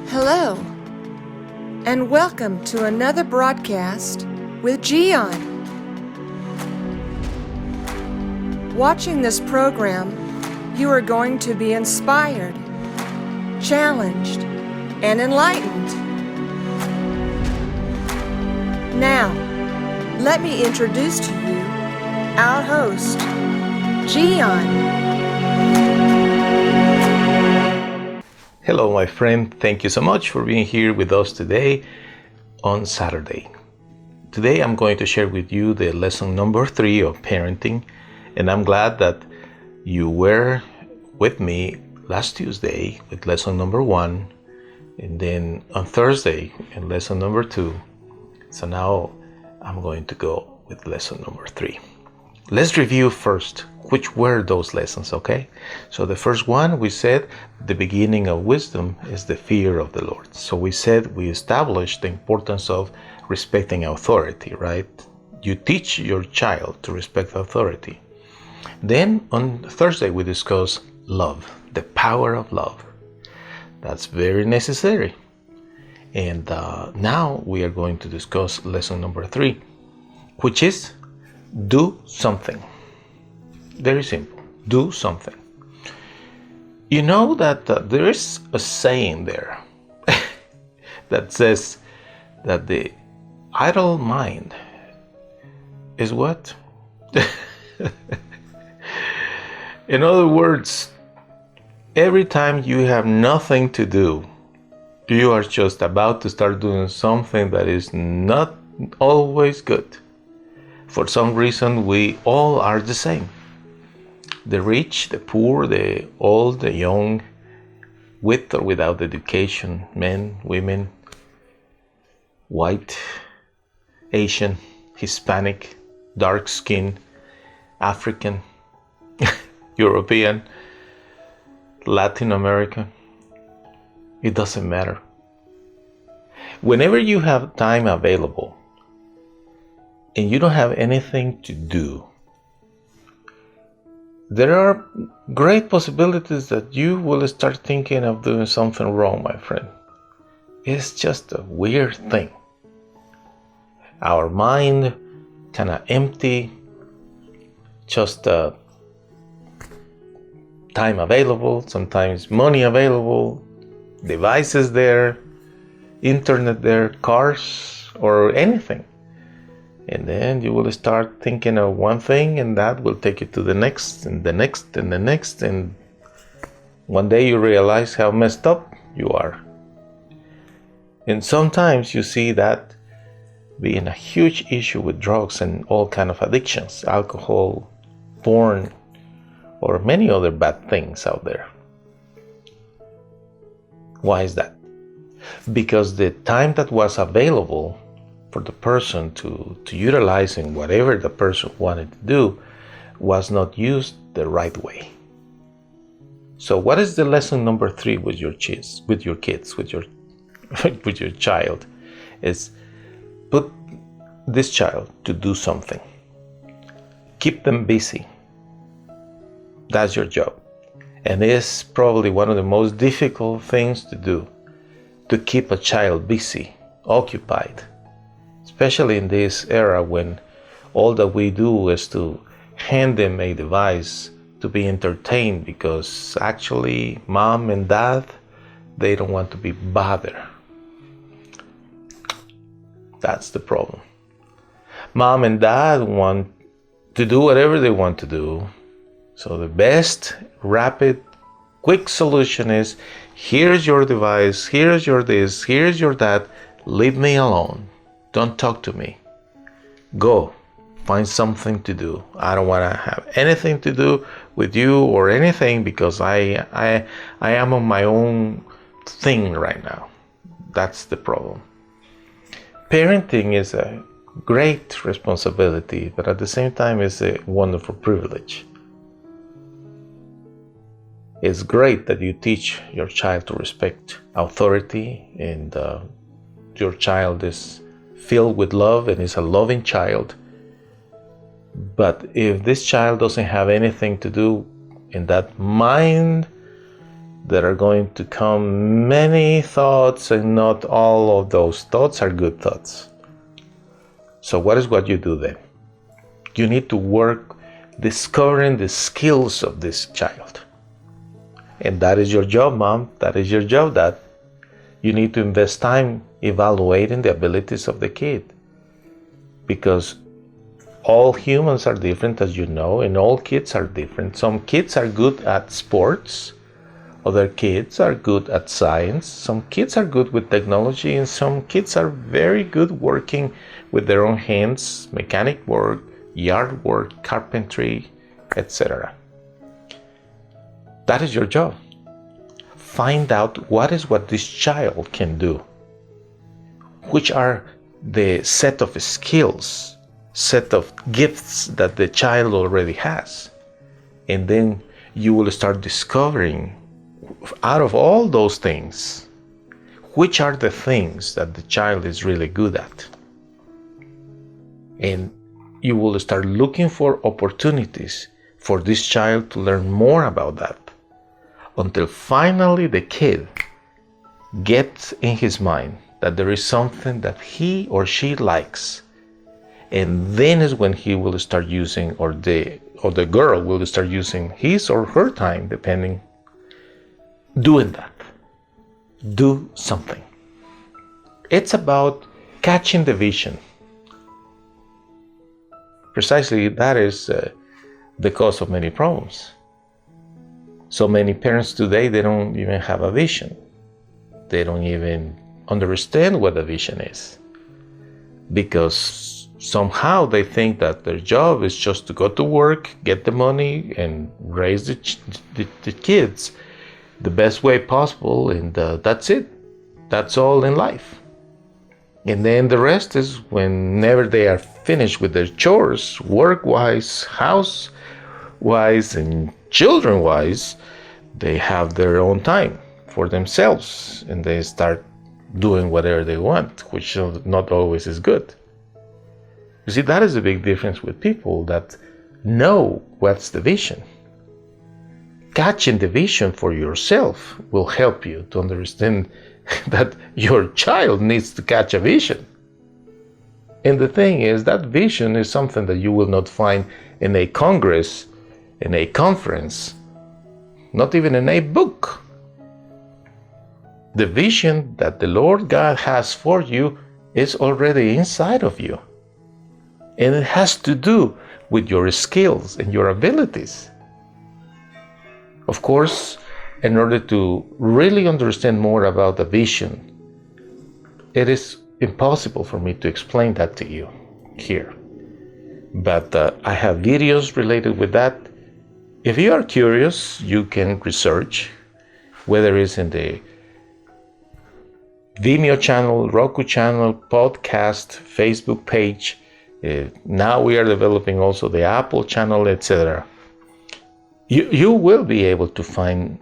Hello, and welcome to another broadcast with Gian. Watching this program, you are going to be inspired, challenged, and enlightened. Now, let me introduce to you our host, Gian. Hello, my friend. Thank you so much for being here with us today on Saturday. Today, I'm going to share with you the lesson number 3 of parenting, and I'm glad that you were with me last Tuesday with lesson number 1, and then on Thursday in lesson number 2. So now I'm going to go with lesson number 3. Let's review first which were those lessons, okay? So the first one, we said the beginning of wisdom is the fear of the Lord. So we said we established the importance of respecting authority, right? You teach your child to respect authority. Then on Thursday we discussed love, the power of love. That's very necessary. And now we are going to discuss lesson number 3, which is do something. Very simple. Do something. You know that there is a saying there that says that the idle mind is what? In other words, every time you have nothing to do, you are just about to start doing something that is not always good. For some reason, we all are the same. The rich, the poor, the old, the young, with or without education, men, women, white, Asian, Hispanic, dark skin, African, European, Latin American. It doesn't matter. Whenever you have time available and you don't have anything to do, there are great possibilities that you will start thinking of doing something wrong, my friend. It's just a weird thing. Our mind kind of empty, just time available, sometimes money available, devices there, internet there, cars, or anything. And then you will start thinking of one thing, and that will take you to the next, and the next, and the next, and one day you realize how messed up you are. And sometimes you see that being a huge issue with drugs and all kind of addictions, alcohol, porn, or many other bad things out there. Why is that? Because the time that was available for the person to utilize in whatever the person wanted to do was not used the right way. So what is the lesson number 3 with your kids, with your child? Is put this child to do something. Keep them busy. That's your job. And it's probably one of the most difficult things to do, to keep a child busy, occupied. Especially in this era when all that we do is to hand them a device to be entertained, because actually mom and dad, they don't want to be bothered. That's the problem. Mom and dad want to do whatever they want to do. So the best, rapid, quick solution is, here's your device, here's your this, here's your that, leave me alone. Don't talk to me. Go find something to do. I don't want to have anything to do with you or anything, because I am on my own thing right now. That's the problem. Parenting is a great responsibility, but at the same time it's a wonderful privilege. It's great that you teach your child to respect authority, and your child is filled with love and is a loving child. But if this child doesn't have anything to do in that mind there are going to come many thoughts, and not all of those thoughts are good thoughts. So what you do then? You need to work discovering the skills of this child. And that is your job, mom. That is your job, dad. You need to invest time evaluating the abilities of the kid. Because all humans are different, as you know, and all kids are different. Some kids are good at sports. Other kids are good at science. Some kids are good with technology, and some kids are very good working with their own hands, mechanic work, yard work, carpentry, etc. That is your job. Find out what this child can do. Which are the set of skills, set of gifts that the child already has. And then you will start discovering, out of all those things, which are the things that the child is really good at. And you will start looking for opportunities for this child to learn more about that, until finally the kid gets in his mind that there is something that he or she likes. And then is when he will start using, or the girl will start using his or her time, depending, doing that. Do something. It's about catching the vision. Precisely that is the cause of many problems. So many parents today, they don't even have a vision. They don't even understand what a vision is. Because somehow they think that their job is just to go to work, get the money, and raise the kids the best way possible, and that's it. That's all in life. And then the rest is whenever they are finished with their chores, work-wise, house-wise, and children-wise, they have their own time for themselves, and they start doing whatever they want, which not always is good. You see, that is a big difference with people that know what's the vision. Catching the vision for yourself will help you to understand that your child needs to catch a vision. And the thing is, that vision is something that you will not find in a congress, in a conference, not even in a book. The vision that the Lord God has for you is already inside of you. And it has to do with your skills and your abilities. Of course, in order to really understand more about the vision, it is impossible for me to explain that to you here. But I have videos related with that. If you are curious, you can research, whether it's in the Vimeo channel, Roku channel, podcast, Facebook page. Now we are developing also the Apple channel, etc. You will be able to find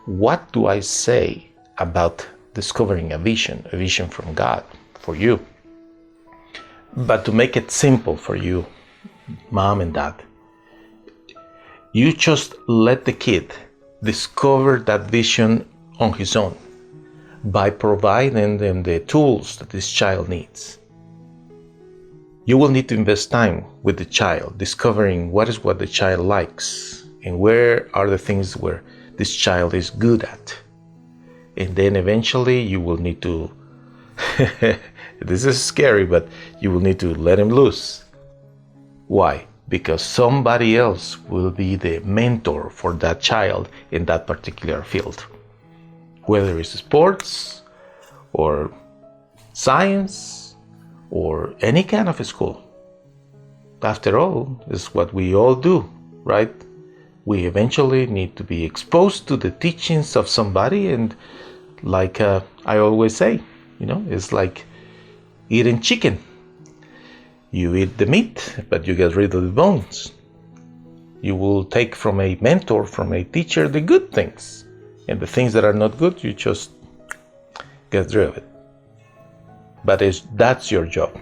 what do I say about discovering a vision from God for you. But to make it simple for you, mom and dad, you just let the kid discover that vision on his own by providing them the tools that this child needs. You will need to invest time with the child, discovering what the child likes and where are the things where this child is good at. And then eventually you will need to, this is scary, but you will need to let him loose. Why? Because somebody else will be the mentor for that child in that particular field. Whether it's sports or science or any kind of school. After all, it's what we all do, right? We eventually need to be exposed to the teachings of somebody, and like I always say, it's like eating chicken. You eat the meat, but you get rid of the bones. You will take from a mentor, from a teacher, the good things. And the things that are not good, you just get rid of it. But that's your job.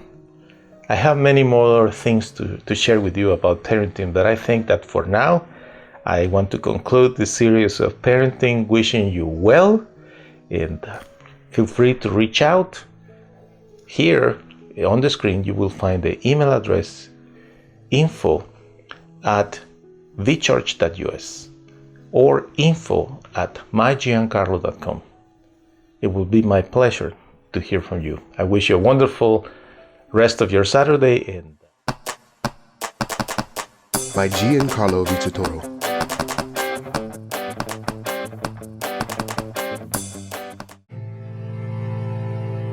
I have many more things to share with you about parenting, but I think that for now, I want to conclude this series of parenting wishing you well, and feel free to reach out. Here on the screen you will find the email address info@thechurch.us or info@mygiancarlo.com. It will be my pleasure to hear from you. I wish you a wonderful rest of your Saturday, and by Giancarlo Vincitoro.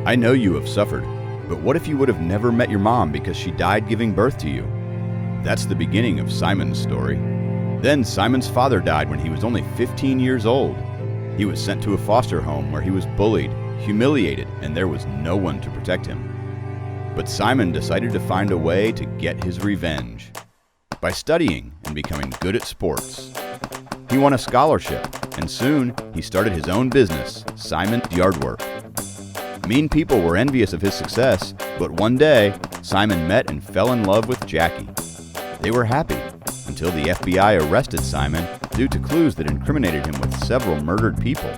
I know you have suffered, but what if you would have never met your mom because she died giving birth to you? That's the beginning of Simon's story. Then Simon's father died when he was only 15 years old. He was sent to a foster home where he was bullied, humiliated, and there was no one to protect him. But Simon decided to find a way to get his revenge by studying and becoming good at sports. He won a scholarship, and soon he started his own business, Simon's Yardwork. Mean people were envious of his success, but one day, Simon met and fell in love with Jackie. They were happy until the FBI arrested Simon due to clues that incriminated him with several murdered people.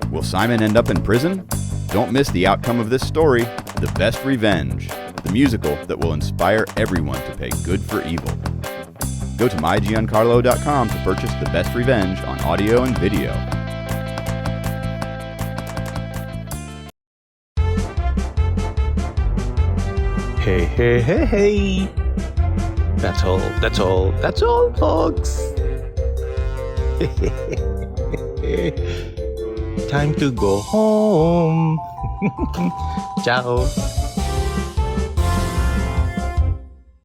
Will Simon end up in prison? Don't miss the outcome of this story, The Best Revenge, the musical that will inspire everyone to pay good for evil. Go to mygiancarlo.com to purchase The Best Revenge on audio and video. hey, hey, hey, hey. That's all, folks. Time to go home. Ciao.